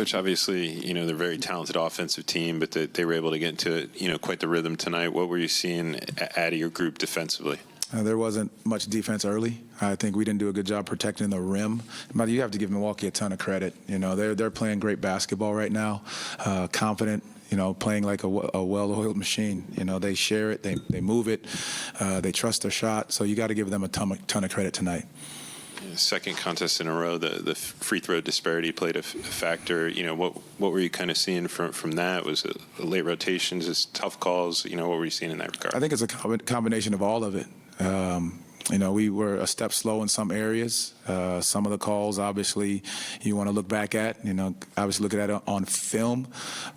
Coach, obviously, they're a very talented offensive team, but they were able to get into, quite the rhythm tonight. What were you seeing out of your group defensively? There wasn't much defense early. I think we didn't do a good job protecting the rim. But you have to give Milwaukee a ton of credit. They're playing great basketball right now, confident. Playing like a well-oiled machine. They share it, they move it, they trust their shot. So you got to give them a ton of credit tonight. Second contest in a row, the free throw disparity played a factor. What were you kind of seeing from that? Was it late rotations, just tough calls? What were you seeing in that regard? I think it's a combination of all of it. We were a step slow in some areas. Some of the calls, obviously, you want to look back at, obviously look at it on film.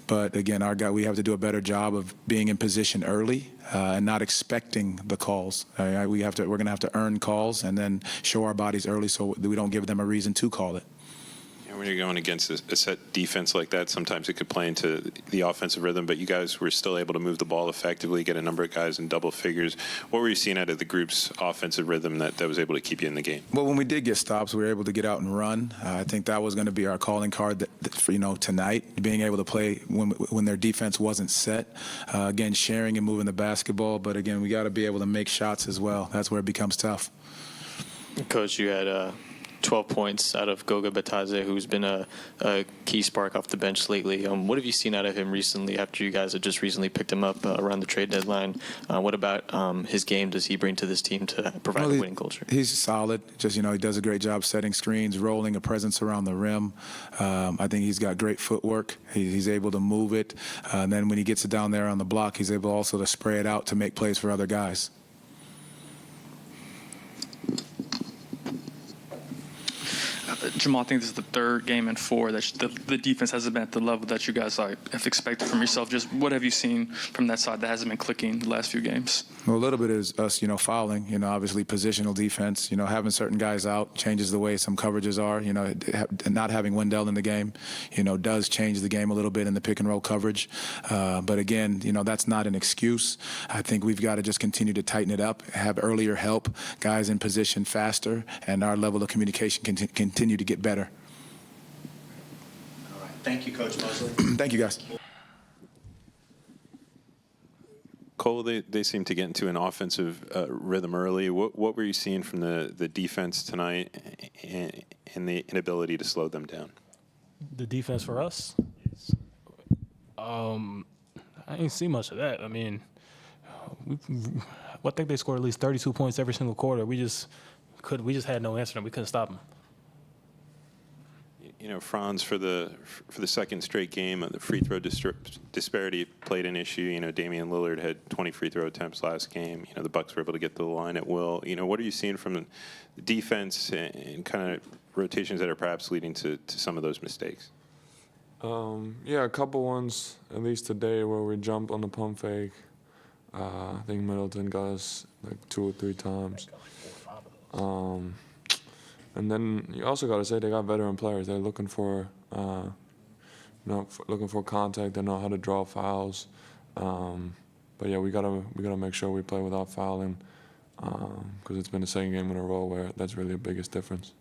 But, again, we have to do a better job of being in position early and not expecting the calls. We're going to have to earn calls and then show our bodies early so we don't give them a reason to call it. When you're going against a set defense like that, sometimes it could play into the offensive rhythm, but you guys were still able to move the ball effectively, get a number of guys in double figures. What were you seeing out of the group's offensive rhythm that was able to keep you in the game? Well, when we did get stops, we were able to get out and run. I think that was going to be our calling card for tonight, being able to play when their defense wasn't set. Again, sharing and moving the basketball, but again, we got to be able to make shots as well. That's where it becomes tough. Coach, you had 12 points out of Goga Batadze, who's been a key spark off the bench lately. What have you seen out of him recently after you guys have just recently picked him up around the trade deadline? What about his game does he bring to this team to provide a winning culture? He's solid. Just, he does a great job setting screens, rolling, a presence around the rim. I think he's got great footwork. He's able to move it. And then when he gets it down there on the block, he's able also to spray it out to make plays for other guys. Jamal, I think this is the third game in 4 that the defense hasn't been at the level that you guys have expected from yourself. Just what have you seen from that side that hasn't been clicking the last few games? Well, a little bit is us, fouling. Obviously positional defense. Having certain guys out changes the way some coverages are. Not having Wendell in the game, does change the game a little bit in the pick and roll coverage. But again, that's not an excuse. I think we've got to just continue to tighten it up, have earlier help, guys in position faster, and our level of communication can continue to get better. All right. Thank you, Coach Mosley. Thank you, guys. Cole, they seem to get into an offensive rhythm early. What were you seeing from the defense tonight and the inability to slow them down? The defense for us? I didn't see much of that. I mean, I think they scored at least 32 points every single quarter. We just had no answer, and we couldn't stop them. Franz, for the second straight game, the free throw disparity played an issue. Damian Lillard had 20 free throw attempts last game. The Bucks were able to get to the line at will. What are you seeing from the defense and kind of rotations that are perhaps leading to some of those mistakes? A couple ones, at least today, where we jump on the pump fake. I think Middleton got us like 2 or 3 times. And then you also got to say they got veteran players. They're looking for, looking for contact. They know how to draw fouls. But yeah, we gotta make sure we play without fouling, because it's been the second game in a row where that's really the biggest difference.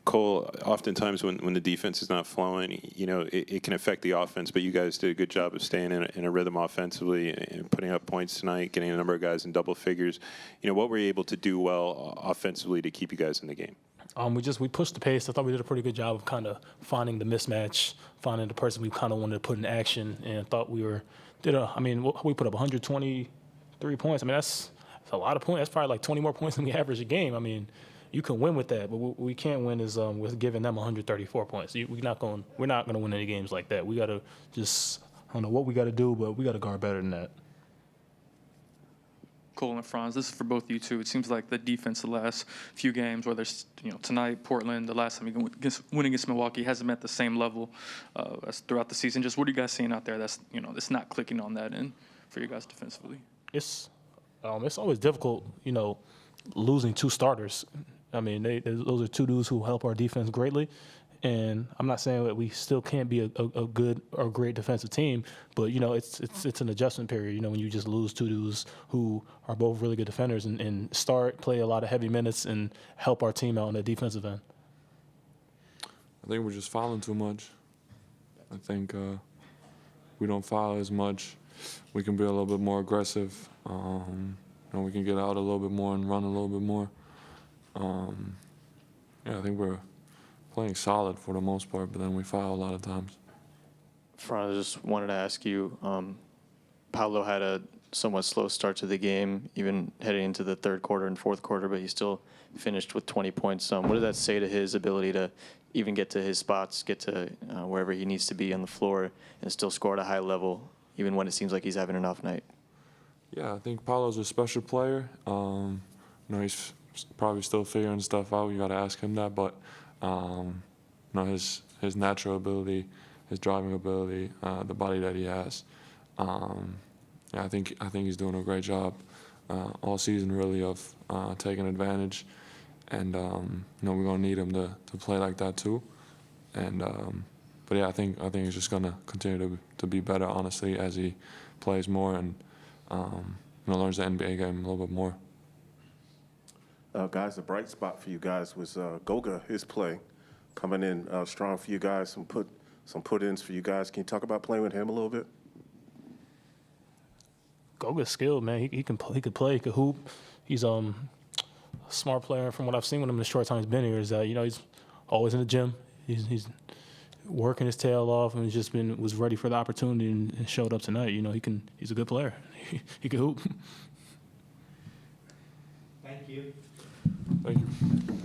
Cole, oftentimes when the defense is not flowing, it can affect the offense, but you guys did a good job of staying in a rhythm offensively and putting up points tonight, getting a number of guys in double figures. What were you able to do well offensively to keep you guys in the game? We pushed the pace. I thought we did a pretty good job of kind of finding the mismatch, finding the person we kind of wanted to put in action, and thought we put up 123 points. I mean, that's a lot of points. That's probably like 20 more points than we average a game. I mean, you can win with that, but what we can't win is with giving them 134 points. We're not going to win any games like that. We got to just, I don't know what we got to do, but we got to guard better than that. Cole and Franz, this is for both of you two. It seems like the defense the last few games, whether it's tonight, Portland, the last time you win against Milwaukee, hasn't met the same level as throughout the season. Just what are you guys seeing out there that's that's not clicking on that end for you guys defensively? It's always difficult, losing 2 starters. I mean, those are 2 dudes who help our defense greatly. And I'm not saying that we still can't be a good or great defensive team, but it's an adjustment period. When you just lose 2 dudes who are both really good defenders and play a lot of heavy minutes and help our team out on the defensive end. I think we're just fouling too much. I think we don't foul as much. We can be a little bit more aggressive. We can get out a little bit more and run a little bit more. I think we're playing solid for the most part, but then we foul a lot of times. Franz, I just wanted to ask you, Paolo had a somewhat slow start to the game, even heading into the third quarter and fourth quarter, but he still finished with 20 points. What does that say to his ability to even get to his spots, get to wherever he needs to be on the floor, and still score at a high level, even when it seems like he's having an off night? Yeah, I think Paolo's a special player. He's probably still figuring stuff out. You got to ask him that, but his natural ability, his driving ability, the body that he has. I think he's doing a great job all season, really, of taking advantage, and we're gonna need him to play like that too. And but yeah, I think he's just gonna continue to be better, honestly, as he plays more and learns the NBA game a little bit more. Guys, the bright spot for you guys was Goga, his play, coming in strong for you guys, some put-ins for you guys. Can you talk about playing with him a little bit? Goga's skilled, man. He can play. He could hoop. He's a smart player. From what I've seen with him in the short time he's been here, is that he's always in the gym. He's working his tail off, and was ready for the opportunity and showed up tonight. He's a good player. He can hoop. Thank you. Thank you.